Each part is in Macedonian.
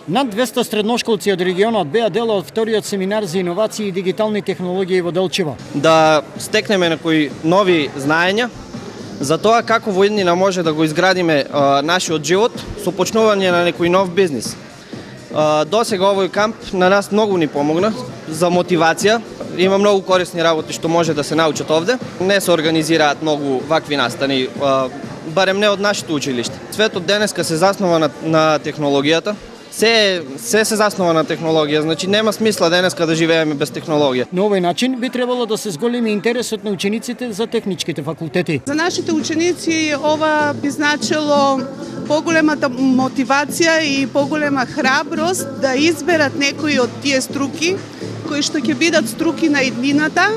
Над 200 средношколци од регионот беа дел од вториот семинар за иновации и дигитални технологии во Делчево. Да стекнеме некои нови знаења за тоа како во иднина може да го изградиме нашиот живот со почнување на некој нов бизнис. Досега овој камп на нас многу ни помогна за мотивација. Има многу корисни работи што може да се научат овде. Не се организираат многу вакви настани, барем не од нашето училиште. Светот денеска се заснова на технологијата. Се се заснова на технологија, значи нема смисла денеска да живееме без технологија. На овој начин би требало да се зголеми интересот на учениците за техничките факултети. За нашите ученици ова би значило поголемата мотивација и поголема храброст да изберат некои од тие струки кои што ќе бидат струки на иднината,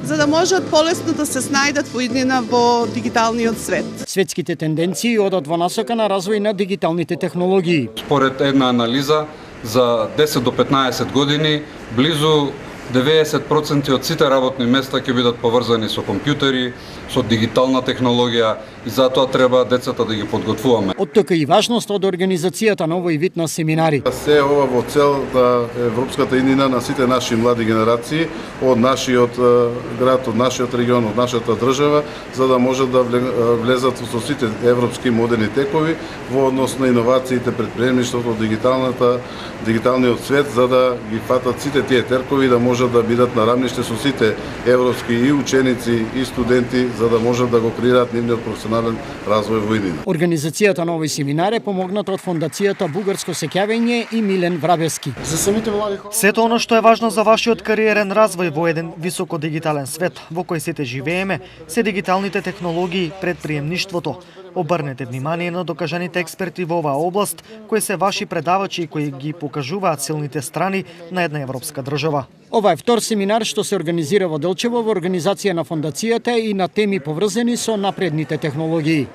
за да можат полесно да се снајдат во иднина во дигиталниот свет. Светските тенденции одат во насока на развој на дигиталните технологии. Според една анализа, за 10 до 15 години, близу 90% од сите работни места ќе бидат поврзани со компјутери, со дигитална технологија и затоа треба децата да ги подготвуваме. Од тука и важност од организацијата на овој вид на семинари. Се ова во цел да европската иднина на сите наши млади генерации од нашиот град, од нашиот регион, од нашата држава, за да можат да влезат со сите европски модерни текови во однос на иновациите, предприемништвото, дигиталниот свет, за да ги фатат сите тие теркови, да можат да бидат на рамниште со сите европски и ученици и студенти, за да можат да го креираат нивниот професионален развој во иднина. Организацијата на овој семинар е помогната од фондацијата Бугарско сеќавење и Милен Врабевски. За самите млади хора. Сето оно што е важно за вашиот кариерен развој во еден високо дигитален свет во кој сите живееме, се дигиталните технологии, предприемништвото. Обрнете внимание на докажаните експерти во оваа област, кои се ваши предавачи и кои ги покажуваат силните страни на една европска држава. Ова е втор семинар што се организира во Делчево во организација на фондацијата и на теми поврзани со напредните технологии.